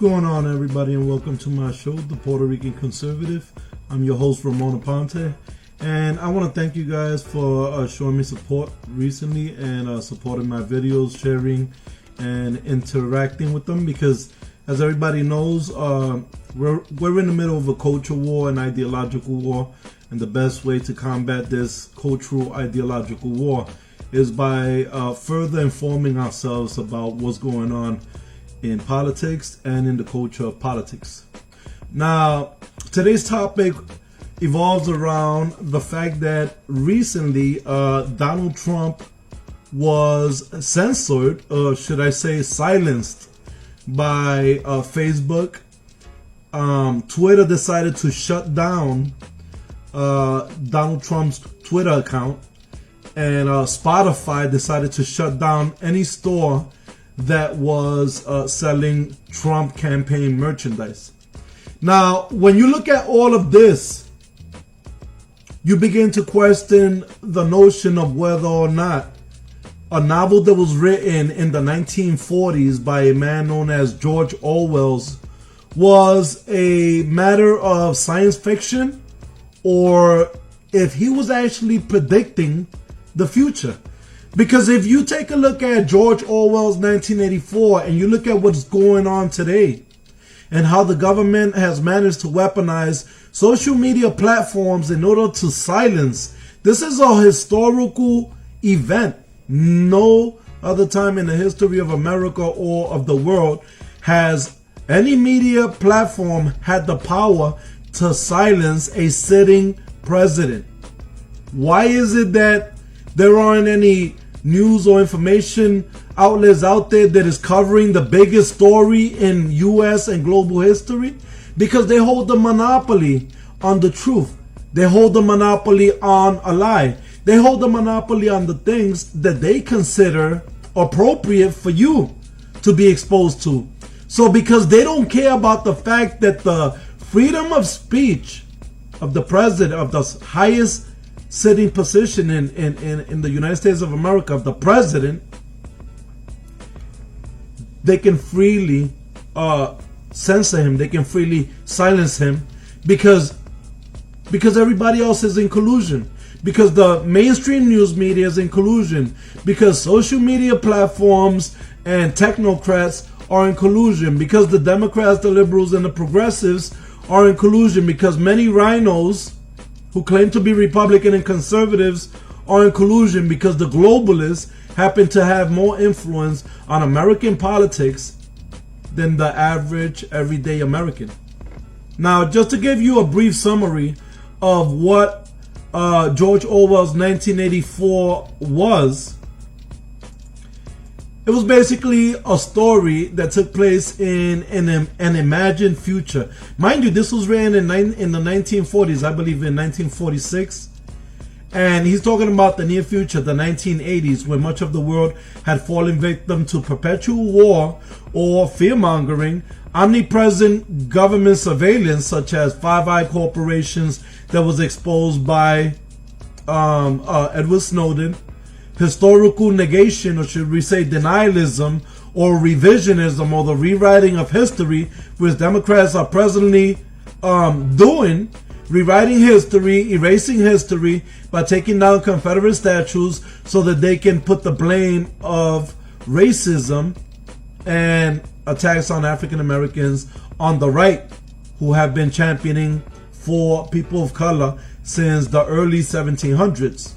going on, everybody, and welcome to my show, The Puerto Rican Conservative. I'm your host, Ramon Aponte, and I want to thank you guys for showing me support recently and supporting my videos, sharing and interacting with them, because as everybody knows, we're in the middle of a culture war, an ideological war, and the best way to combat this cultural ideological war is by further informing ourselves about what's going on in politics and in the culture of politics. Now, today's topic evolves around the fact that recently Donald Trump was censored, or should I say silenced, by Facebook. Twitter decided to shut down Donald Trump's Twitter account, and Spotify decided to shut down any store that was selling Trump campaign merchandise. Now, when you look at all of this, you begin to question the notion of whether or not a novel that was written in the 1940s by a man known as George Orwells was a matter of science fiction, or if he was actually predicting the future. Because if you take a look at George Orwell's 1984 and you look at what's going on today and how the government has managed to weaponize social media platforms in order to silence, this is a historical event. No other time in the history of America or of the world has any media platform had the power to silence a sitting president. Why is it that there aren't any news or information outlets out there that is covering the biggest story in US and global history? Because they hold the monopoly on the truth. They hold the monopoly on a lie. They hold the monopoly on the things that they consider appropriate for you to be exposed to. So because they don't care about the fact that the freedom of speech of the president, of the highest sitting position in the United States of America, of the president, they can freely censor him, they can freely silence him, because everybody else is in collusion, because the mainstream news media is in collusion, because social media platforms and technocrats are in collusion, because the Democrats, the liberals, and the progressives are in collusion, because many rhinos who claim to be Republican and conservatives are in collusion, because the globalists happen to have more influence on American politics than the average everyday American. Now, just to give you a brief summary of what George Orwell's 1984 was, it was basically a story that took place in an imagined future. Mind you, this was written in the 1940s, I believe in 1946. And he's talking about the near future, the 1980s, when much of the world had fallen victim to perpetual war or fear-mongering, omnipresent government surveillance, such as Five Eye corporations that was exposed by Edward Snowden, historical negation, or should we say denialism, or revisionism, or the rewriting of history, which Democrats are presently doing, rewriting history, erasing history by taking down Confederate statues so that they can put the blame of racism and attacks on African Americans on the right, who have been championing for people of color since the early 1700s.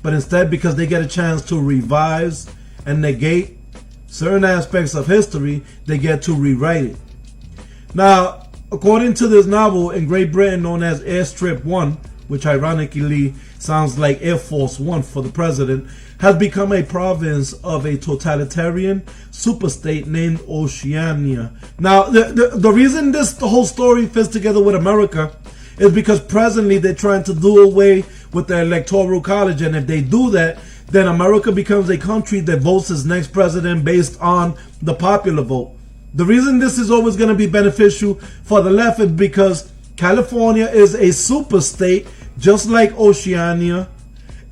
But instead, because they get a chance to revise and negate certain aspects of history, they get to rewrite it. Now, according to this novel in Great Britain known as Airstrip 1, which ironically sounds like Air Force One for the president, has become a province of a totalitarian superstate named Oceania. Now, the reason the whole story fits together with America is because presently they're trying to do away with the Electoral College, and if they do that, then America becomes a country that votes its next president based on the popular vote. The reason this is always going to be beneficial for the left is because California is a super state just like Oceania,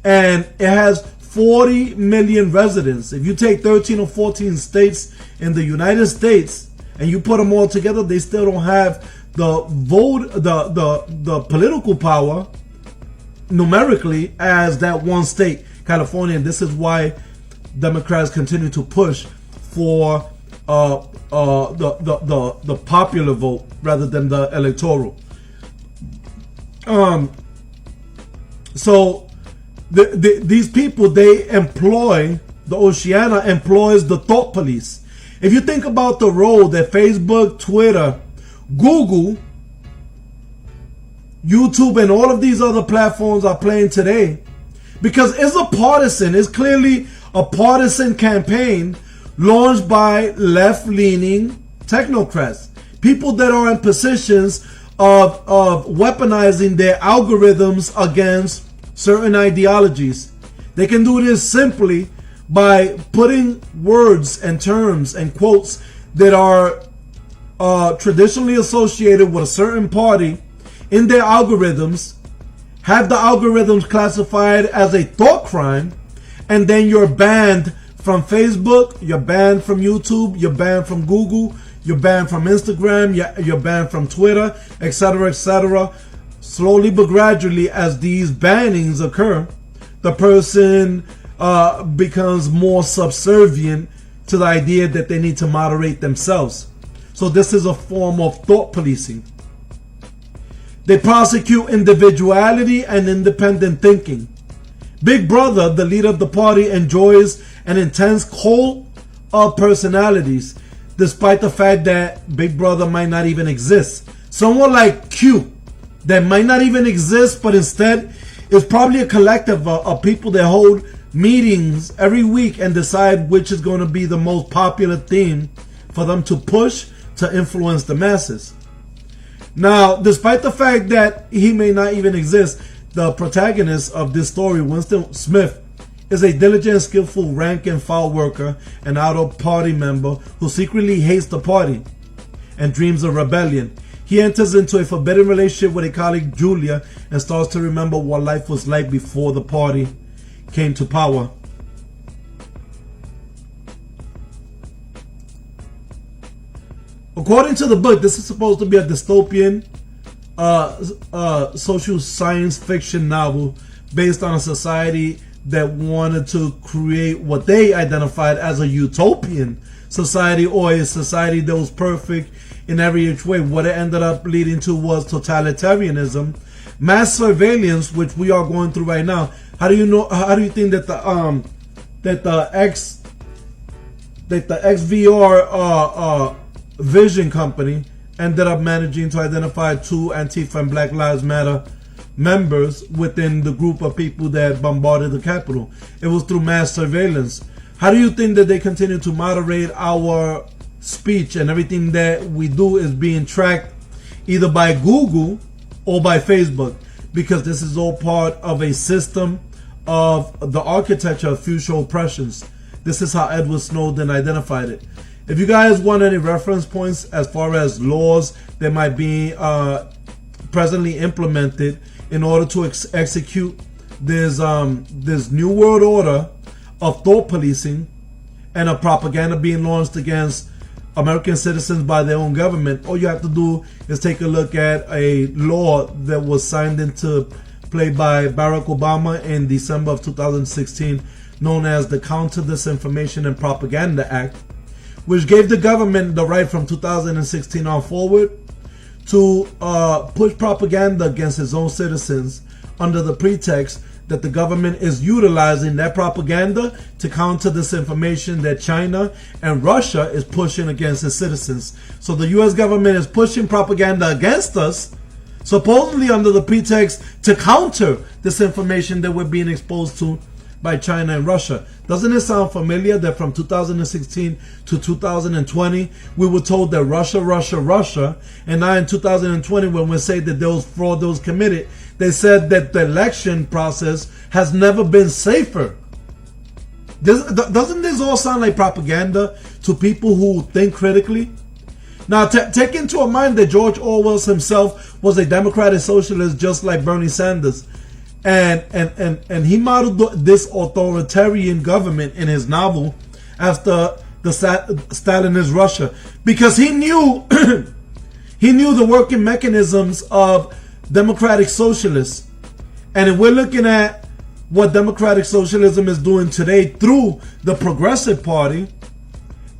and it has 40 million residents. If you take 13 or 14 states in the United States and you put them all together, they still don't have the vote, the political power numerically as that one state, California. And this is why Democrats continue to push for the popular vote rather than the electoral. So these people, they employ, the Oceania employs the thought police. If you think about the role that Facebook, Twitter, Google, YouTube, and all of these other platforms are playing today, because it's clearly a partisan campaign launched by left-leaning technocrats, people that are in positions of weaponizing their algorithms against certain ideologies. They can do this simply by putting words and terms and quotes that are traditionally associated with a certain party in their algorithms, have the algorithms classified as a thought crime, and then you're banned from Facebook, you're banned from YouTube, you're banned from Google, you're banned from Instagram, you're banned from Twitter, etc., etc. Slowly but gradually, as these bannings occur, the person becomes more subservient to the idea that they need to moderate themselves. So this is a form of thought policing. They prosecute individuality and independent thinking. Big Brother, the leader of the party, enjoys an intense cult of personalities, despite the fact that Big Brother might not even exist. Someone like Q, that might not even exist, but instead is probably a collective of people that hold meetings every week and decide which is going to be the most popular theme for them to push to influence the masses. Now, despite the fact that he may not even exist, the protagonist of this story, Winston Smith, is a diligent, skillful, rank and file worker and out-of-party member who secretly hates the party and dreams of rebellion. He enters into a forbidden relationship with a colleague, Julia, and starts to remember what life was like before the party came to power. According to the book, this is supposed to be a dystopian social science fiction novel based on a society that wanted to create what they identified as a utopian society, or a society that was perfect in every which way. What it ended up leading to was totalitarianism, mass surveillance, which we are going through right now. How do you think that the XVR Vision company ended up managing to identify 2 Antifa and Black Lives Matter members within the group of people that bombarded the Capitol? It was through mass surveillance. How do you think that they continue to moderate our speech, and everything that we do is being tracked either by Google or by Facebook? Because this is all part of a system of the architecture of future oppressions. This is how Edward Snowden identified it. If you guys want any reference points as far as laws that might be presently implemented in order to execute this new world order of thought policing and of propaganda being launched against American citizens by their own government, all you have to do is take a look at a law that was signed into play by Barack Obama in December of 2016, known as the Counter Disinformation and Propaganda Act, which gave the government the right from 2016 on forward to push propaganda against its own citizens under the pretext that the government is utilizing that propaganda to counter disinformation that China and Russia is pushing against its citizens. So the US government is pushing propaganda against us, supposedly under the pretext to counter disinformation that we're being exposed to by China and Russia. Doesn't it sound familiar that from 2016 to 2020, we were told that Russia, and now in 2020, when we say that there was fraud that was committed, they said that the election process has never been safer. Doesn't this all sound like propaganda to people who think critically? Now, take into mind that George Orwell himself was a democratic socialist just like Bernie Sanders. And he modeled this authoritarian government in his novel after the Stalinist Russia, because he knew he knew the working mechanisms of democratic socialists. And if we're looking at what democratic socialism is doing today through the Progressive Party,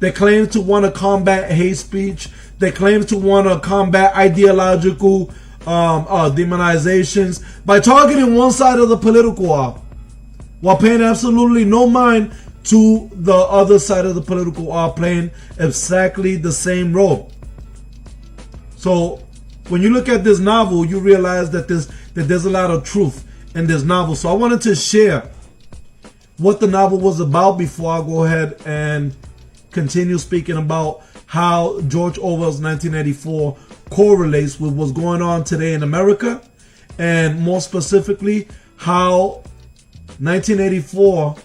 they claim to want to combat hate speech. They claim to want to combat ideological demonizations by targeting one side of the political aisle, while paying absolutely no mind to the other side of the political aisle playing exactly the same role. So when you look at this novel, you realize that there's a lot of truth in this novel. So I wanted to share what the novel was about before I go ahead and continue speaking about how George Orwell's 1984 correlates with what's going on today in America, and more specifically, how 1984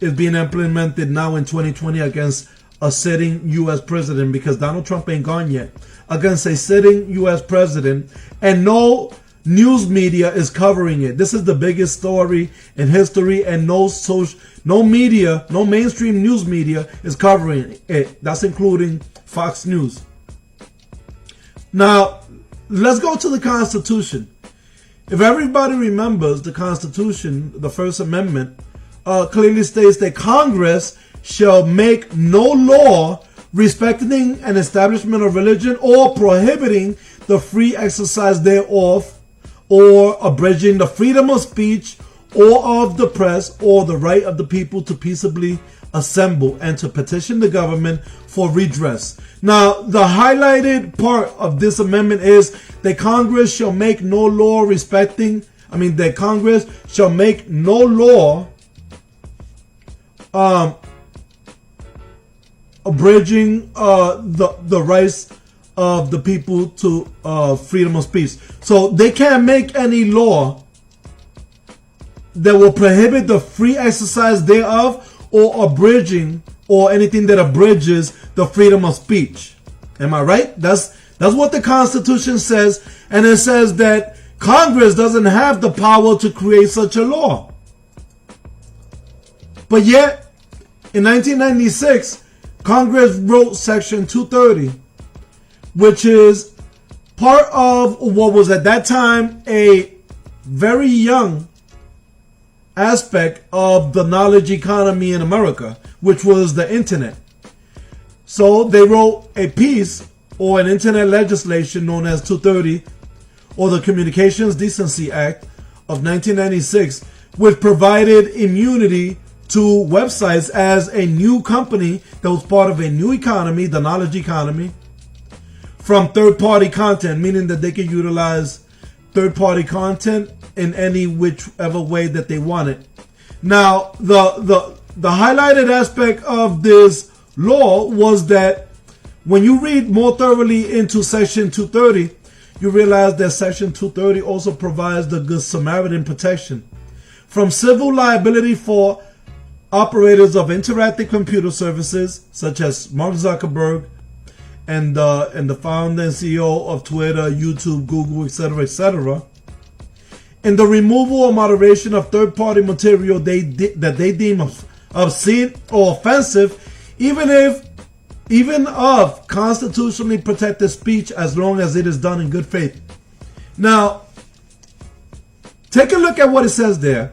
is being implemented now in 2020 against a sitting U.S. president, because Donald Trump ain't gone yet, against a sitting U.S. president, and no news media is covering it. This is the biggest story in history, and no media, no mainstream news media is covering it. That's including Fox News. Now, let's go to the Constitution. If everybody remembers, the Constitution, the First Amendment, clearly states that Congress shall make no law respecting an establishment of religion or prohibiting the free exercise thereof, or abridging the freedom of speech or of the press, or the right of the people to peaceably assemble and to petition the government for redress. Now, the highlighted part of this amendment is that Congress shall make no law that Congress shall make no law abridging the rights of the people to freedom of speech. So they can't make any law that will prohibit the free exercise thereof, or abridging, or anything that abridges the freedom of speech. Am I right? That's what the Constitution says, and it says that Congress doesn't have the power to create such a law. But yet, in 1996, Congress wrote Section 230, which is part of what was at that time a very young aspect of the knowledge economy in America, which was the internet. So they wrote a piece, or an internet legislation known as 230, or the Communications Decency Act of 1996, which provided immunity to websites as a new company that was part of a new economy, the knowledge economy, from third-party content, meaning that they could utilize third-party content in any whichever way that they wanted. Now, the highlighted aspect of this law was that when you read more thoroughly into Section 230, you realize that Section 230 also provides the Good Samaritan protection from civil liability for operators of interactive computer services, such as Mark Zuckerberg and the founder and CEO of Twitter, YouTube, Google, etc., etc., and the removal or moderation of third-party material that they deem obscene or offensive, even of constitutionally protected speech, as long as it is done in good faith. Now, take a look at what it says there.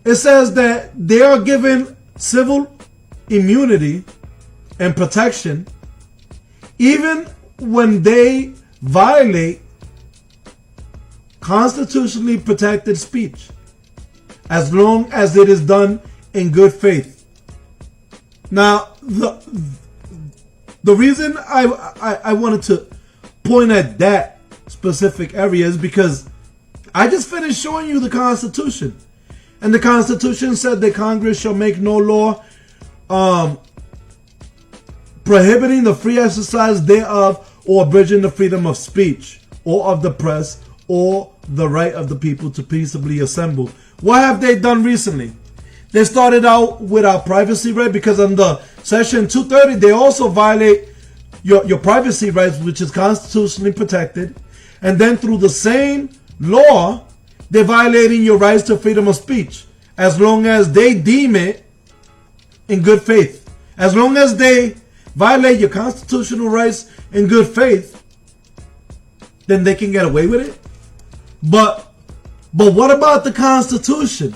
It says that they are given civil immunity and protection even when they violate constitutionally protected speech, as long as it is done in good faith. Now, the reason I wanted to point at that specific area is because I just finished showing you the Constitution. And the Constitution said that Congress shall make no law prohibiting the free exercise thereof, or abridging the freedom of speech or of the press, or the right of the people to peaceably assemble. What have they done recently? They started out with our privacy right, because under Section 230, they also violate your privacy rights, which is constitutionally protected. And then through the same law, they're violating your rights to freedom of speech, as long as they deem it in good faith. As long as they violate your constitutional rights in good faith, then they can get away with it. But what about the Constitution?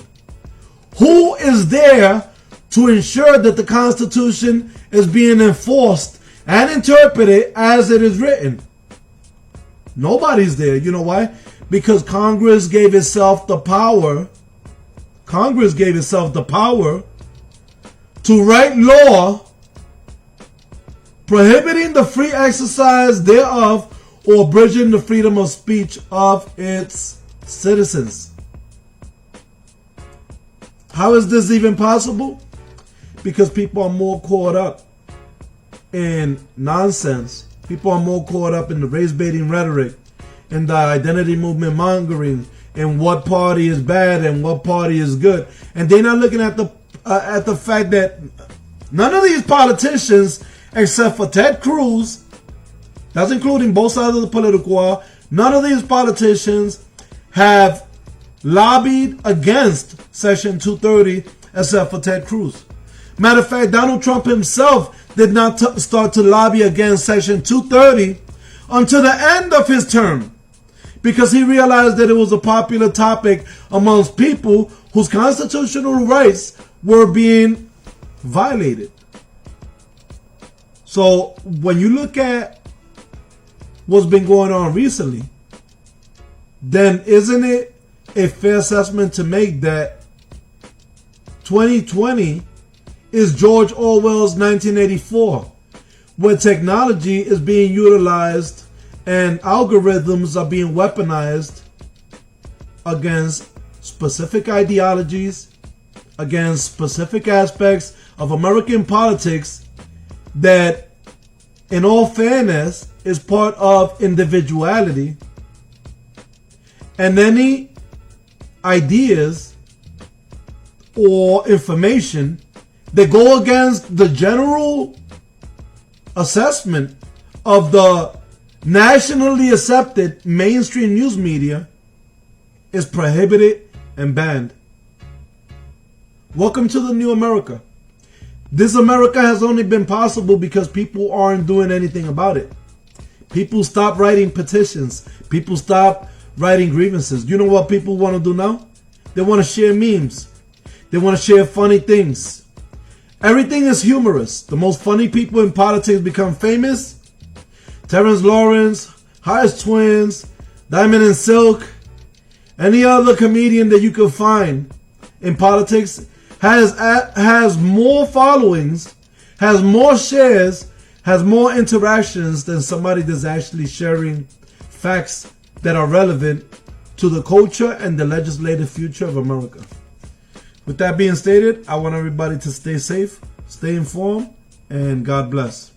Who is there to ensure that the Constitution is being enforced and interpreted as it is written? Nobody's there. You know why? Because Congress gave itself the power. Congress gave itself the power to write law prohibiting the free exercise thereof or abridging the freedom of speech of its citizens. How is this even possible? Because people are more caught up in nonsense. People are more caught up in the race-baiting rhetoric and the identity movement mongering and what party is bad and what party is good. And they're not looking at the fact that none of these politicians, except for Ted Cruz, that's including both sides of the political war, none of these politicians have lobbied against Section 230 except for Ted Cruz. Matter of fact, Donald Trump himself did not start to lobby against Section 230 until the end of his term, because he realized that it was a popular topic amongst people whose constitutional rights were being violated. So when you look at what's been going on recently, then isn't it a fair assessment to make that 2020 is George Orwell's 1984, where technology is being utilized and algorithms are being weaponized against specific ideologies, against specific aspects of American politics that, in all fairness, is part of individuality, and any ideas or information that go against the general assessment of the nationally accepted mainstream news media is prohibited and banned. Welcome to the new America. This America has only been possible because people aren't doing anything about it. People stop writing petitions. People stop writing grievances. You know what people want to do now? They want to share memes. They want to share funny things. Everything is humorous. The most funny people in politics become famous. Terrence Lawrence, Harris Twins, Diamond and Silk, any other comedian that you can find in politics has more followings, has more shares, has more interactions than somebody that's actually sharing facts that are relevant to the culture and the legislative future of America. With that being stated, I want everybody to stay safe, stay informed, and God bless.